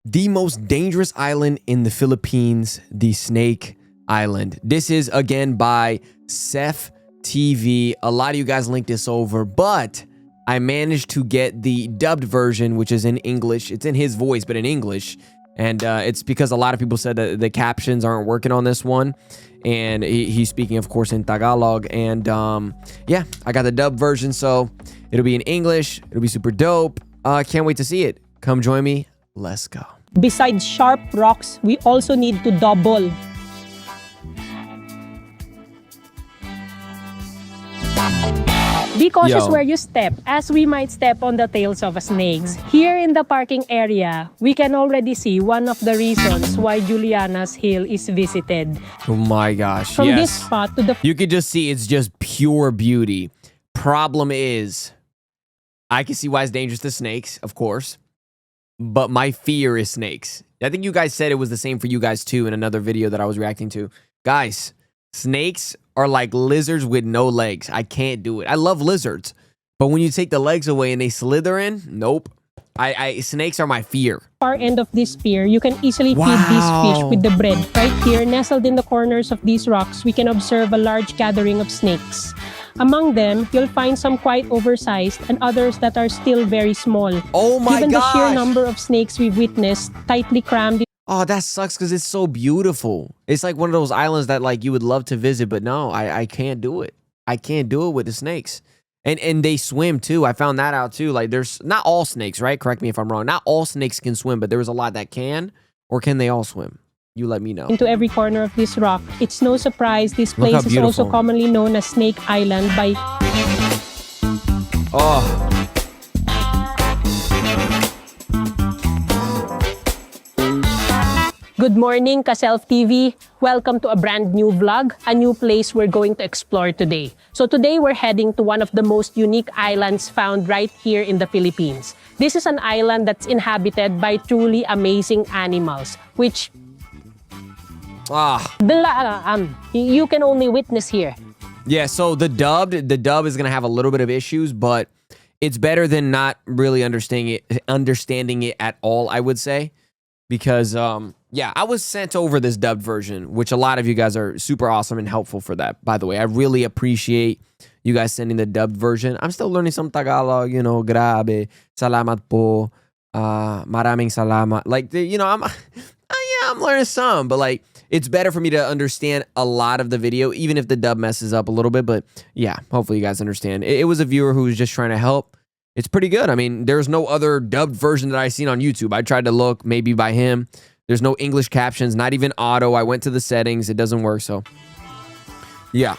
The most dangerous island in the Philippines, the Snake Island. This is again by Ceph TV. A lot of you guys linked this over, but I managed to get the dubbed version, which is in English. It's in his voice, but in English. And it's because a lot of people said that the captions aren't working on this one. And he's speaking, of course, in Tagalog. And yeah, I got the dubbed version, so it'll be in English. It'll be super dope. Can't wait to see it. Come join me. Let's go. Besides sharp rocks, we also need to double. Be cautious where you step, as we might step on the tails of snakes. Here in the parking area, we can already see one of the reasons why Juliana's Hill is visited. Oh my gosh, From this spot to the... You can just see it's just pure beauty. Problem is, I can see why it's dangerous to snakes, of course. But my fear is snakes. I think you guys said it was the same for you guys too in another video that I was reacting to. Guys, snakes are like lizards with no legs. I can't do it. I love lizards. But when you take the legs away and they slither in, nope. Snakes are my fear. Far end of this pier, you can easily feed these fish with the bread. Right here, nestled in the corners of these rocks, we can observe a large gathering of snakes. Among them, you'll find some quite oversized and others that are still very small. Oh my Given gosh. the sheer number of snakes we've witnessed, tightly crammed. Oh, that sucks because it's so beautiful. It's like one of those islands that like you would love to visit, but no, I can't do it. I can't do it with the snakes. And they swim too. I found that out too. Like there's not all snakes, right? Correct me if I'm wrong. Not all snakes can swim, but there was a lot that can. Or can they all swim? You let me know. Into every corner of this rock. It's no surprise this Look place how is also beautiful. commonly known as Snake Island by... Oh. Good morning, CASHAPP TV. Welcome to a brand new vlog, a new place we're going to explore today. So today we're heading to one of the most unique islands found right here in the Philippines. This is an island that's inhabited by truly amazing animals, which you can only witness here. Yeah, so the dub is gonna have a little bit of issues, but it's better than not really understanding it at all, I would say. Because yeah, I was sent over this dubbed version, which a lot of you guys are super awesome and helpful for that. By the way, I really appreciate you guys sending the dubbed version. I'm still learning some Tagalog, you know, grabe, salamat po, maraming salamat. Like, you know, I'm learning some, but like, it's better for me to understand a lot of the video, even if the dub messes up a little bit. But yeah, hopefully you guys understand. It was a viewer who was just trying to help. It's pretty good. I mean, there's no other dubbed version that I've seen on YouTube. I tried to look maybe by him. There's no English captions, not even auto. I went to the settings. It doesn't work. So yeah.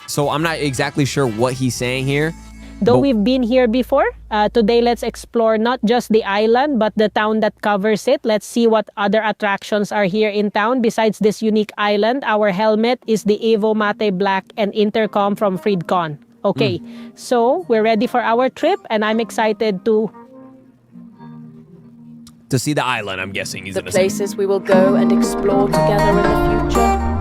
So I'm not exactly sure what he's saying here. Though we've been here before, today let's explore not just the island, but the town that covers it. Let's see what other attractions are here in town. Besides this unique island, our helmet is the Evo Mate Black and intercom from FreedCon. Okay, so we're ready for our trip, and I'm excited to see the island, I'm guessing. He's the places we will go and explore together in the future.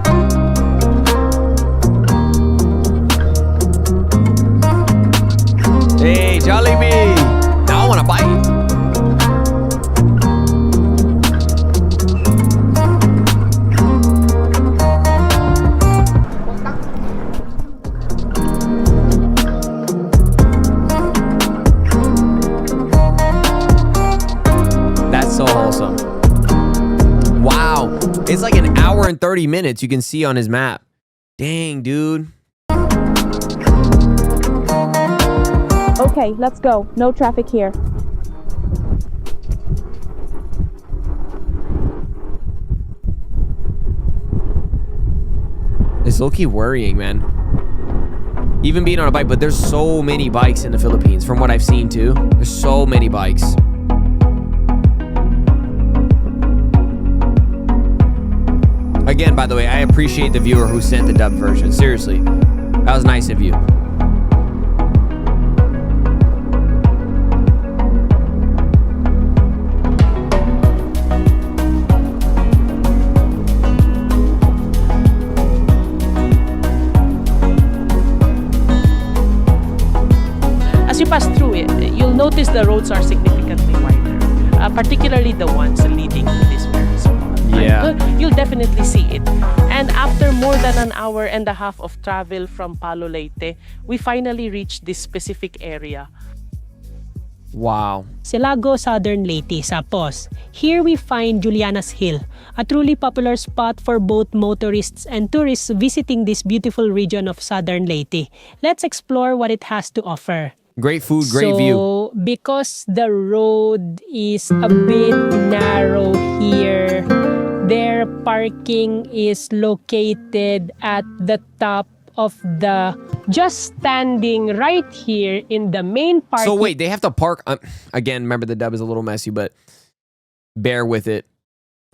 Hey, Jollibee! Now I want to bite. That's so wholesome. Wow. It's like an hour and 30 minutes you can see on his map. Dang, dude. Okay, let's go. No traffic here. It's low-key worrying, man. Even being on a bike, but there's so many bikes in the Philippines from what I've seen too. There's so many bikes. Again, by the way, I appreciate the viewer who sent the dubbed version. Seriously, that was nice of you. as you pass through it, you'll notice the roads are significantly wider. particularly the ones leading to this very spot. Yeah. You'll definitely see it. And after more than an hour and a half of travel from Palo Leyte, we finally reached this specific area. Wow. Silago, Southern Leyte, Sapos. Here we find Juliana's Hill, a truly popular spot for both motorists and tourists visiting this beautiful region of Southern Leyte. Let's explore what it has to offer. Great food, great view. So, because the road is a bit narrow here, their parking is located at the top of the, just standing right here in the main parking. So wait, they have to park. Again, remember the dub is a little messy, but bear with it.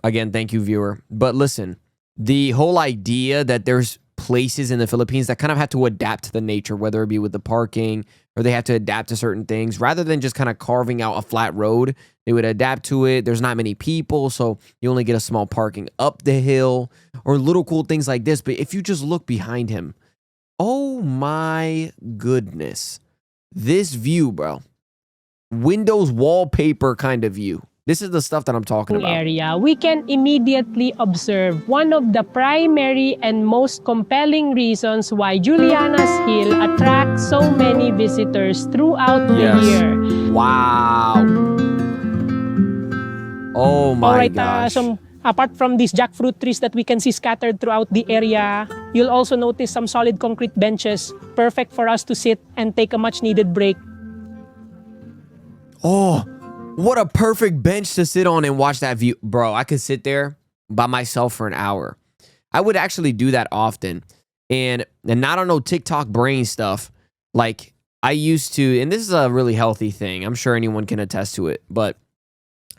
Again, thank you, viewer. But listen, the whole idea that there's places in the Philippines that kind of have to adapt to the nature, whether it be with the parking or they have to adapt to certain things, rather than just kind of carving out a flat road, they would adapt to it. There's not many people, so you only get a small parking up the hill or little cool things like this. But if you just look behind him, oh my goodness. This view, bro. Windows wallpaper kind of view. This is the stuff that I'm talking about. Area, we can immediately observe one of the primary and most compelling reasons why Juliana's Hill attracts so many visitors throughout the year. Wow. Oh my Alright, gosh. apart from these jackfruit trees that we can see scattered throughout the area, you'll also notice some solid concrete benches, perfect for us to sit and take a much needed break. Oh, what a perfect bench to sit on and watch that view. Bro, I could sit there by myself for an hour. I would actually do that often. And I don't know, TikTok brain stuff. Like I used to, and this is a really healthy thing. I'm sure anyone can attest to it. But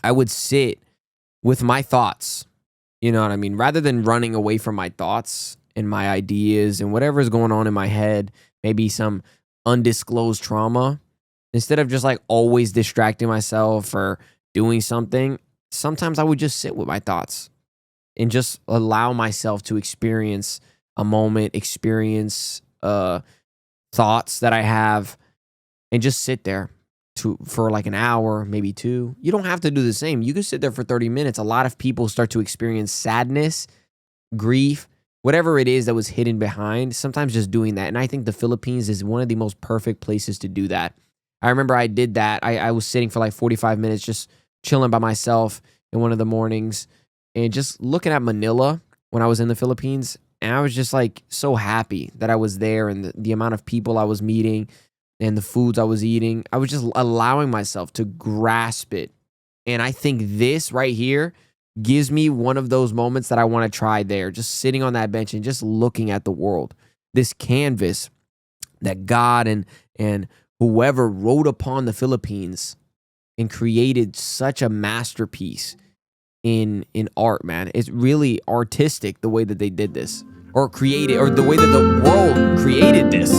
I would sit with my thoughts. You know what I mean? Rather than running away from my thoughts and my ideas and whatever is going on in my head, maybe some undisclosed trauma. Instead of just like always distracting myself or doing something, sometimes I would just sit with my thoughts and just allow myself to experience a moment, experience thoughts that I have, and just sit there for like an hour, maybe two. You don't have to do the same. You can sit there for 30 minutes. A lot of people start to experience sadness, grief, whatever it is that was hidden behind, sometimes just doing that. And I think the Philippines is one of the most perfect places to do that. I remember I did that. I was sitting for like 45 minutes just chilling by myself in one of the mornings and just looking at Manila when I was in the Philippines. And I was just like so happy that I was there and the amount of people I was meeting and the foods I was eating. I was just allowing myself to grasp it. And I think this right here gives me one of those moments that I want to try there. Just sitting on that bench and just looking at the world. This canvas that God and whoever wrote upon the Philippines and created such a masterpiece in art, man. It's really artistic the way that they did this, or created, or the way that the world created this.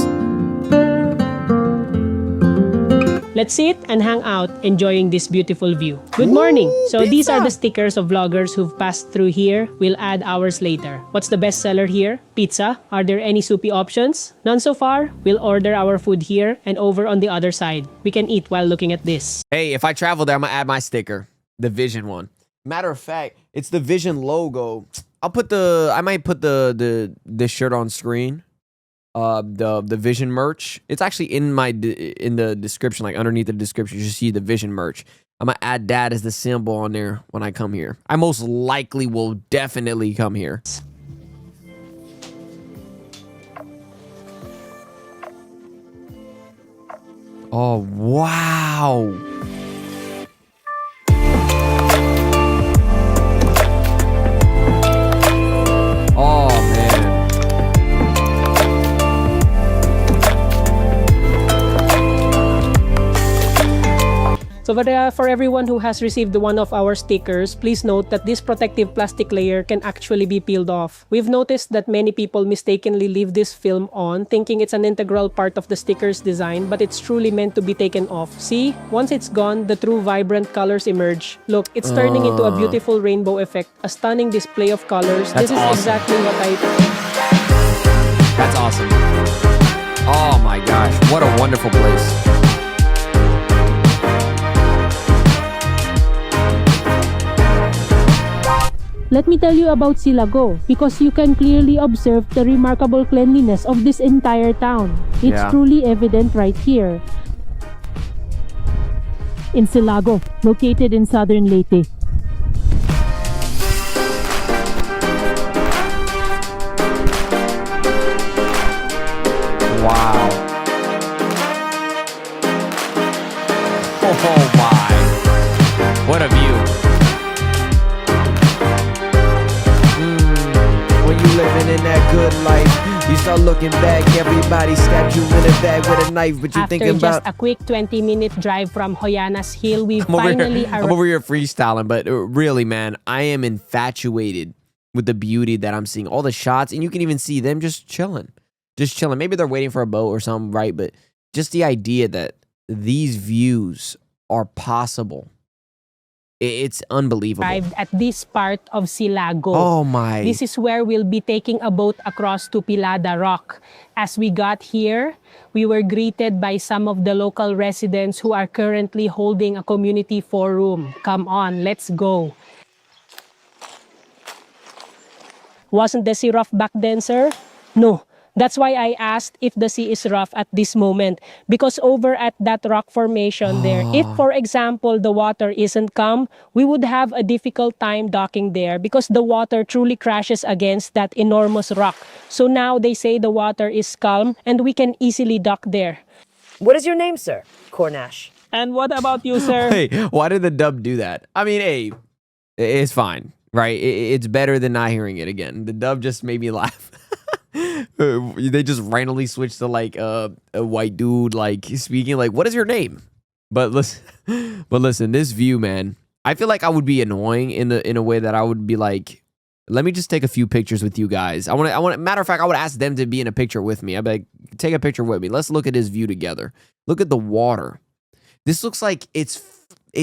Let's sit and hang out, enjoying this beautiful view. Good morning. So these are the stickers of vloggers who've passed through here. We'll add ours later. What's the best seller here? Pizza. Are there any soupy options? None so far. We'll order our food here and over on the other side. We can eat while looking at this. Hey, if I travel there, I'm gonna add my sticker, the Vision one. Matter of fact, it's the Vision logo. I might put the shirt on screen. The Vision merch. It's actually in the description, like underneath the description, you see the Vision merch. I'm gonna add that as the symbol on there when I come here. I most likely will definitely come here. Oh, wow. Oh, man. So for everyone who has received one of our stickers, please note that this protective plastic layer can actually be peeled off. We've noticed that many people mistakenly leave this film on, thinking it's an integral part of the sticker's design, but it's truly meant to be taken off. See? Once it's gone, the true vibrant colors emerge. Look, it's turning into a beautiful rainbow effect, a stunning display of colors. That's this is awesome. exactly what That's awesome. Oh my gosh, what a wonderful place. let me tell you about Silago because you can clearly observe the remarkable cleanliness of this entire town. It's Yeah. truly evident right here. In Silago, located in southern Leyte. Wow. Oh my. What a view. When you living in that good life, you start looking back, everybody stabbed you in the back with a knife, but you After thinking just about... a quick 20-minute drive from Hoyanas Hill, we I'm finally I'm over here freestyling, but really, man, I am infatuated with the beauty that I'm seeing. All the shots, and you can even see them just chilling. Just chilling. Maybe they're waiting for a boat or something, right? But just the idea that these views are possible, it's unbelievable. arrived at this part of Silago. Oh my. This is where we'll be taking a boat across to Pilada Rock. As we got here, we were greeted by some of the local residents who are currently holding a community forum. Come on, let's go. Wasn't the sea rough back then, sir? No. That's why I asked if the sea is rough at this moment. Because over at that rock formation there, if for example the water isn't calm, we would have a difficult time docking there because the water truly crashes against that enormous rock. So now they say the water is calm and we can easily dock there. What is your name, sir? Cornash. And what about you, sir? Hey, why did the dub do that? I mean, hey, it's fine, right? It's better than not hearing it again. The dub just made me laugh. They just randomly switched to like a white dude like speaking like, what is your name? But listen, this view, man, I feel like I would be annoying in a way that I would be like, let me just take a few pictures with you guys. I want matter of fact, I would ask them to be in a picture with me. I'd be like, take a picture with me. Let's look at this view together. Look at the water. This looks like it's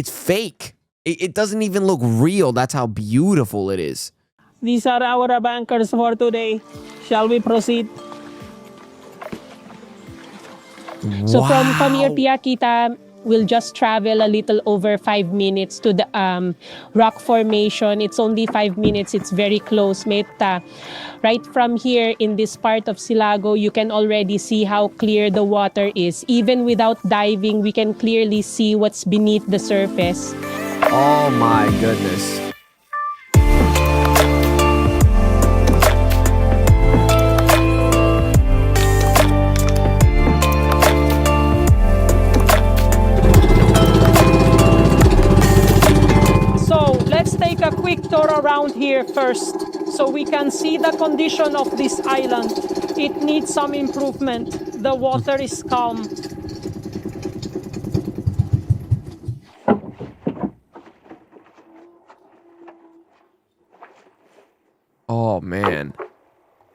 fake. It doesn't even look real. That's how beautiful it is. These are our bankers for today. Shall we proceed? So from here, Piakita, we'll just travel a little over 5 minutes to the rock formation. It's only 5 minutes. It's very close, Meta. Right from here in this part of Silago, you can already see how clear the water is. Even without diving, we can clearly see what's beneath the surface. Oh my goodness. Take a quick tour around here first so we can see the condition of this island. It needs some improvement. The water is calm. Oh man,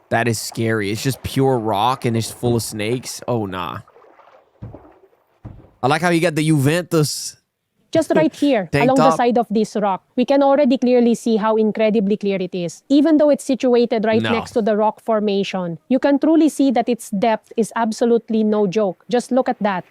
that is scary. It's just pure rock and it's full of snakes. Oh nah. I like how you got the Juventus. Just right here, Tank along top. the side of this rock, we can already clearly see how incredibly clear it is. Even though it's situated right No. next to the rock formation, you can truly see that its depth is absolutely no joke. Just look at that.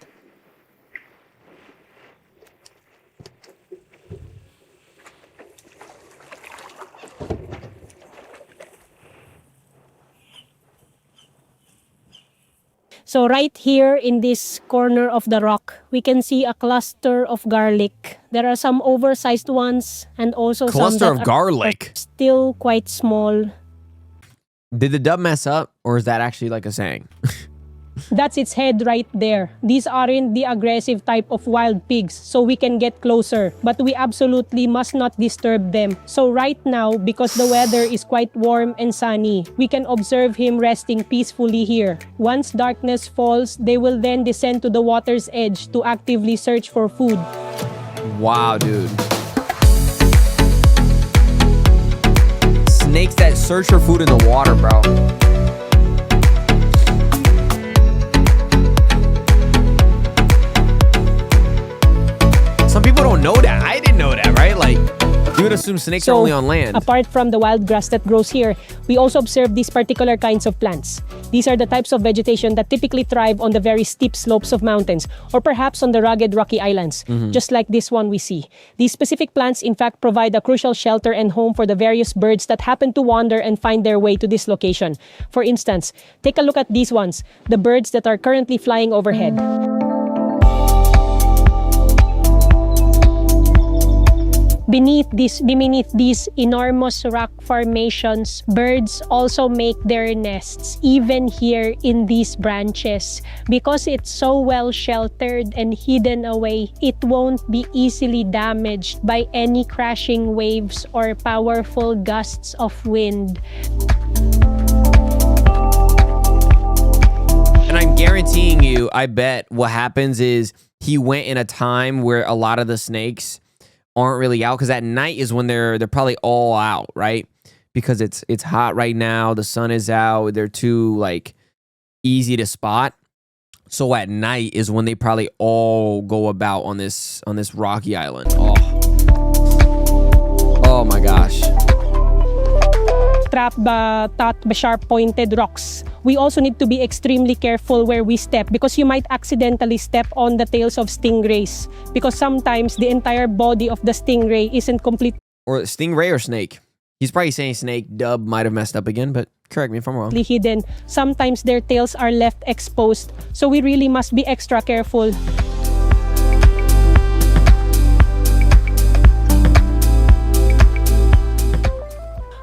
So right here in this corner of the rock, we can see a cluster of garlic. There are some oversized ones and also Cluster some of that garlic? are still quite small. Did the dub mess up, or is that actually like a saying? That's its head right there. These aren't the aggressive type of wild pigs, so we can get closer. But we absolutely must not disturb them. So right now, because the weather is quite warm and sunny, we can observe him resting peacefully here. Once darkness falls, they will then descend to the water's edge to actively search for food. Wow, dude. Snakes that search for food in the water, bro. Some people don't know that. I didn't know that, right? Like, you would assume snakes are only on land. Apart from the wild grass that grows here, we also observe these particular kinds of plants. These are the types of vegetation that typically thrive on the very steep slopes of mountains or perhaps on the rugged rocky islands, just like this one we see. These specific plants in fact provide a crucial shelter and home for the various birds that happen to wander and find their way to this location. For instance, take a look at these ones, the birds that are currently flying overhead. Beneath these enormous rock formations, birds also make their nests, even here in these branches. Because it's so well sheltered and hidden away, it won't be easily damaged by any crashing waves or powerful gusts of wind. And I'm guaranteeing you, I bet what happens is he went in a time where a lot of the snakes aren't really out, because at night is when they're probably all out, right? Because it's hot right now, the sun is out, they're too like easy to spot. So at night is when they probably all go about on this rocky island. Oh my gosh. Trapped by sharp pointed rocks. We also need to be extremely careful where we step because you might accidentally step on the tails of stingrays, because sometimes the entire body of the stingray isn't complete. Or stingray or snake? He's probably saying snake. Dub might have messed up again, but correct me if I'm wrong. Hidden. Sometimes their tails are left exposed, so we really must be extra careful.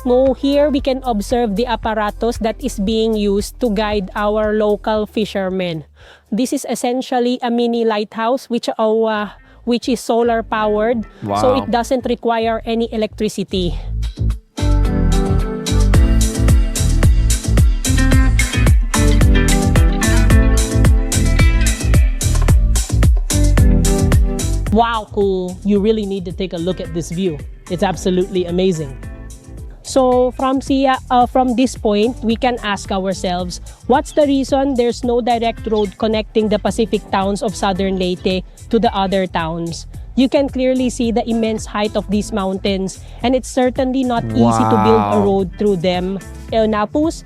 No, here we can observe the apparatus that is being used to guide our local fishermen. This is essentially a mini lighthouse which is solar powered, so it doesn't require any electricity. Wow, cool. You really need to take a look at this view. It's absolutely amazing. So from this point, we can ask ourselves, what's the reason there's no direct road connecting the Pacific towns of southern Leyte to the other towns? You can clearly see the immense height of these mountains, and it's certainly not easy to build a road through them. Napus,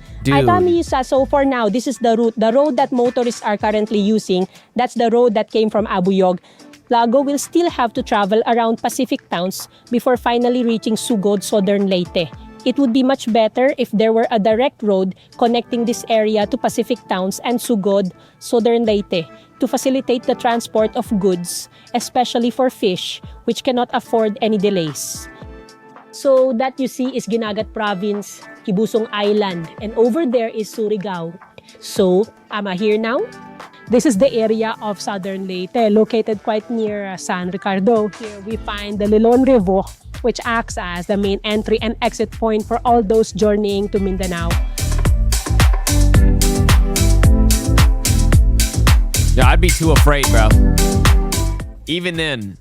so for now, this is the route. The road that motorists are currently using, that's the road that came from Abuyog. Lago will still have to travel around Pacific towns before finally reaching Sugod, southern Leyte. It would be much better if there were a direct road connecting this area to Pacific towns and Sugod, southern Leyte, to facilitate the transport of goods, especially for fish, which cannot afford any delays. So that you see is Ginagat Province, Kibusong Island, and over there is Surigao. So, am I here now? This is the area of southern Leyte, located quite near San Ricardo. Here we find the Lilon River, which acts as the main entry and exit point for all those journeying to Mindanao. Yeah, I'd be too afraid, bro. Even then.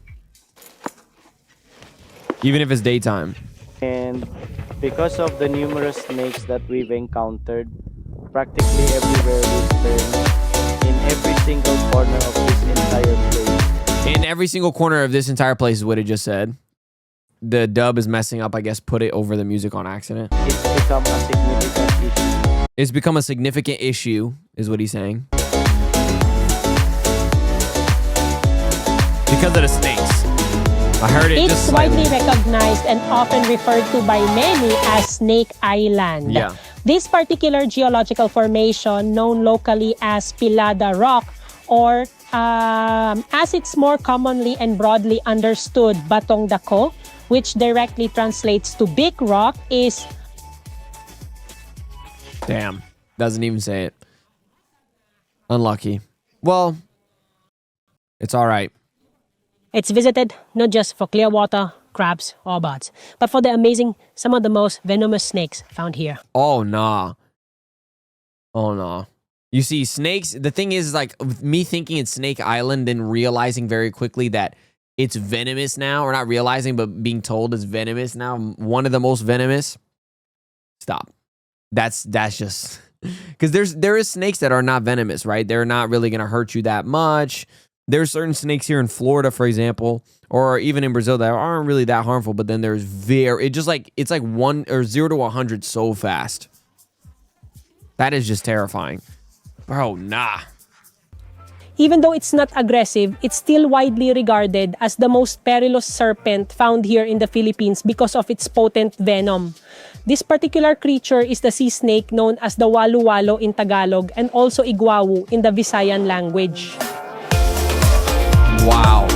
Even if it's daytime. And because of the numerous snakes that we've encountered, practically everywhere we've turned, in every single corner of this entire place. In every single corner of this entire place is what it just said. The dub is messing up, I guess, put it over the music on accident. It's become a significant issue. It's become a significant issue, is what he's saying. Because of the snakes. I heard it It's just widely slightly. recognized and often referred to by many as Snake Island. Yeah. This particular geological formation, known locally as Pilada Rock, or as it's more commonly and broadly understood, Batong Dako, which directly translates to Big Rock, is... Damn. Doesn't even say it. Unlucky. Well, it's all right. It's visited not just for clear water, crabs, or buds, but for some of the most venomous snakes found here. Oh, nah. Oh, nah. You see, snakes, the thing is, like, with me thinking it's Snake Island and realizing very quickly that it's venomous now, or not realizing, but being told it's venomous now, one of the most venomous. Stop. That's just... Because there is snakes that are not venomous, right? They're not really going to hurt you that much. there's certain snakes here in Florida, for example, or even in Brazil that aren't really that harmful, but then there's it's like 1 or 0 to 100 so fast. That is just terrifying. Bro, nah. Even though it's not aggressive, it's still widely regarded as the most perilous serpent found here in the Philippines because of its potent venom. This particular creature is the sea snake known as the walu-walo in Tagalog and also igwawu in the Visayan language. Wow.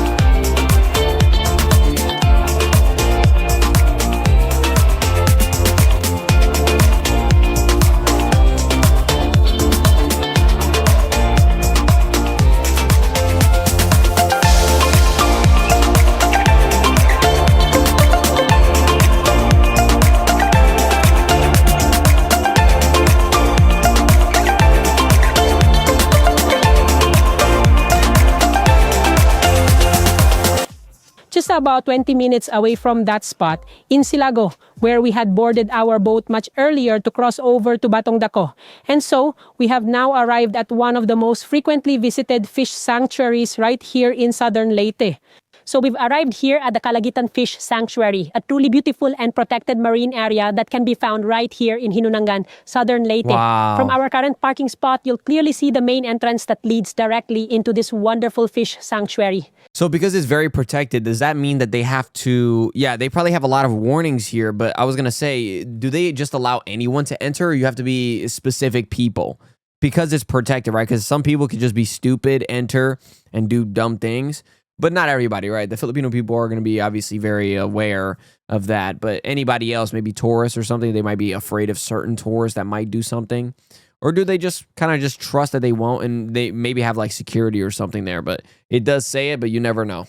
Just about 20 minutes away from that spot, in Silago, where we had boarded our boat much earlier to cross over to Batongdako. And so, we have now arrived at one of the most frequently visited fish sanctuaries right here in southern Leyte. So we've arrived here at the Calagitan Fish Sanctuary, a truly beautiful and protected marine area that can be found right here in Hinunangan, southern Leyte. Wow. From our current parking spot, you'll clearly see the main entrance that leads directly into this wonderful fish sanctuary. So because it's very protected, does that mean that they have to... Yeah, they probably have a lot of warnings here, but I was going to say, do they just allow anyone to enter, or you have to be specific people? Because it's protected, right? Because some people could just be stupid, enter, and do dumb things. But not everybody, right? The Filipino people are going to be obviously very aware of that. But anybody else, maybe tourists or something, they might be afraid of certain tourists that might do something. Or do they just kind of just trust that they won't, and they maybe have like security or something there? But it does say it, but you never know.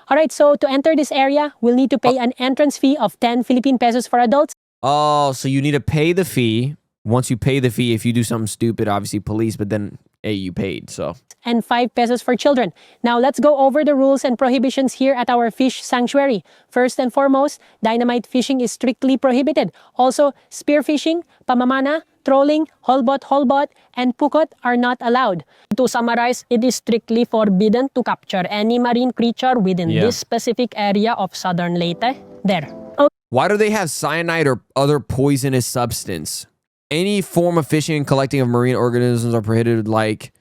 All right, so to enter this area, we'll need to pay an entrance fee of 10 Philippine pesos for adults. Oh, so you need to pay the fee. Once you pay the fee, if you do something stupid, obviously police, but then, hey, you paid, so... And 5 pesos for children. Now, let's go over the rules and prohibitions here at our fish sanctuary. First and foremost, dynamite fishing is strictly prohibited. Also, spear fishing, pamamana, trolling, holbot, and pukot are not allowed. To summarize, it is strictly forbidden to capture any marine creature within this specific area of southern Leyte. There. Okay. Why do they have cyanide or other poisonous substance? Any form of fishing and collecting of marine organisms are prohibited, like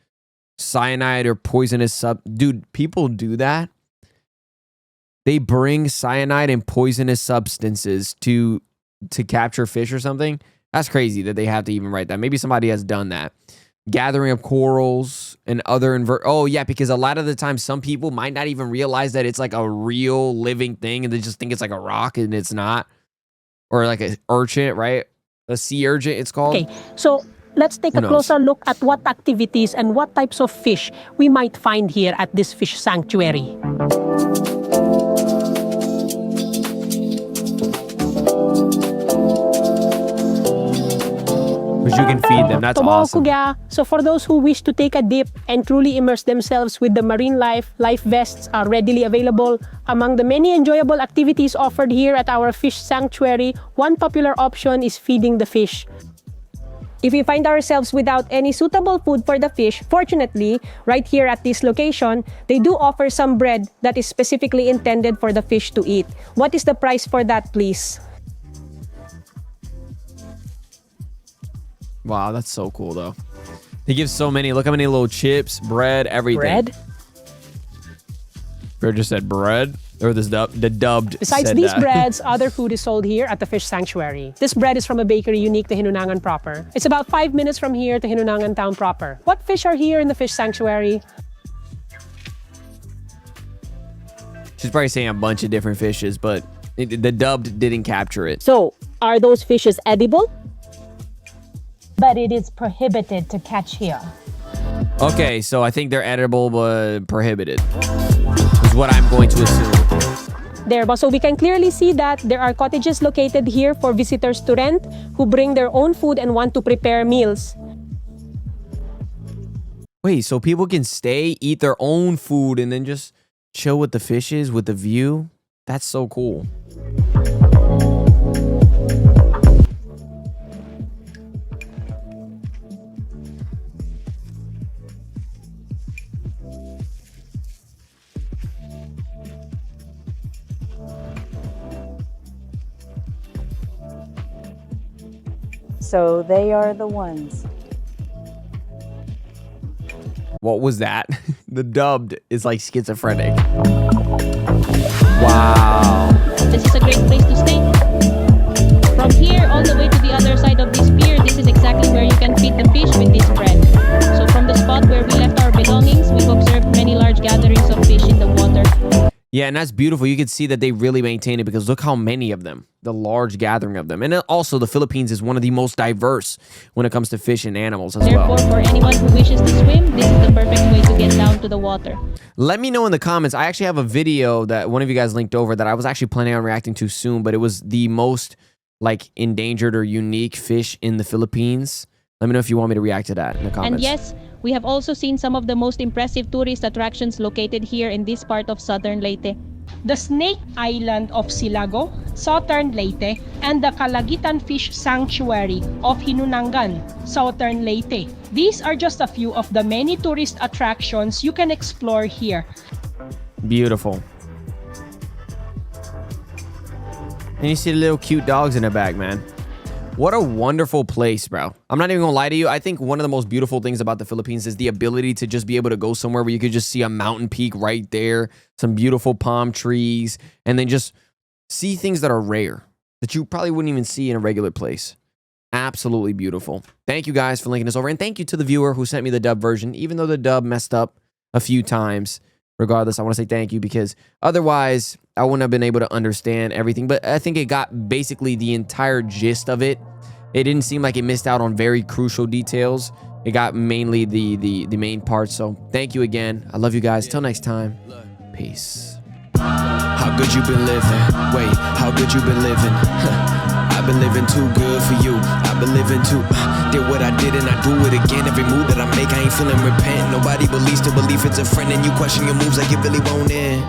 cyanide or poisonous Dude, people do that. They bring cyanide and poisonous substances to capture fish or something. That's crazy that they have to even write that. Maybe somebody has done that. Gathering of corals and other oh yeah, because a lot of the time some people might not even realize that it's like a real living thing, and they just think it's like a rock, and it's not. Or like an urchin, right? A sea urchin, it's called. Okay, so let's take a closer look at what activities and what types of fish we might find here at this fish sanctuary. Which you can feed them. That's awesome. So for those who wish to take a dip and truly immerse themselves with the marine life vests are readily available. Among the many enjoyable activities offered here at our fish sanctuary, one popular option is feeding the fish. If we find ourselves without any suitable food for the fish, fortunately, right here at this location, they do offer some bread that is specifically intended for the fish to eat. What is the price for that, please? Wow, that's so cool, though. They give so many. Look how many little chips, bread, everything. Bread? Fair just said bread. Or the dubbed Besides said these that. breads, other food is sold here at the fish sanctuary. This bread is from a bakery unique to Hinunangan proper. It's about 5 minutes from here to Hinunangan town proper. What fish are here in the fish sanctuary? She's probably saying a bunch of different fishes, but the dubbed didn't capture it. So, are those fishes edible? But it is prohibited to catch here. Okay, so I think they're edible but prohibited, is what I'm going to assume. There, so we can clearly see that there are cottages located here for visitors to rent who bring their own food and want to prepare meals. Wait, so people can stay, eat their own food, and then just chill with the fishes, with the view? That's so cool. So they are the ones. What was that? The dubbed is like schizophrenic. Wow. This is a great place to stay. From here all the way to the other side of this pier, this is exactly where you can feed the fish with this bread. So from the spot where we left our belongings, we've observed many large gatherings of fish in the water. Yeah, and that's beautiful. You can see that they really maintain it because look how many of them, the large gathering of them. And also the Philippines is one of the most diverse when it comes to fish and animals as Therefore, well. for anyone who wishes to swim, this is the perfect way to get down to the water. Let me know in the comments. I actually have a video that one of you guys linked over that I was actually planning on reacting to soon, but it was the most like endangered or unique fish in the Philippines. Let me know if you want me to react to that in the comments. And yes, we have also seen some of the most impressive tourist attractions located here in this part of southern Leyte. The Snake Island of Silago, Southern Leyte, and the Calagitan Fish Sanctuary of Hinunangan, Southern Leyte. These are just a few of the many tourist attractions you can explore here. Beautiful. And you see the little cute dogs in the back, man. What a wonderful place, bro. I'm not even gonna lie to you. I think one of the most beautiful things about the Philippines is the ability to just be able to go somewhere where you could just see a mountain peak right there, some beautiful palm trees, and then just see things that are rare that you probably wouldn't even see in a regular place. Absolutely beautiful. Thank you guys for linking this over. And thank you to the viewer who sent me the dub version, even though the dub messed up a few times. Regardless, I want to say thank you because otherwise I wouldn't have been able to understand everything. But I think it got basically the entire gist of it. It didn't seem like it missed out on very crucial details. It got mainly the main parts. So thank you again. I love you guys. Till next time. Peace. How good you been living? Wait, how good you been living? I've been living too good for you. I've been living too. Did what I did and I do it again. Every move that I make, I ain't feeling repent. Nobody believes to believe it's a friend, and you question your moves like you really won't end.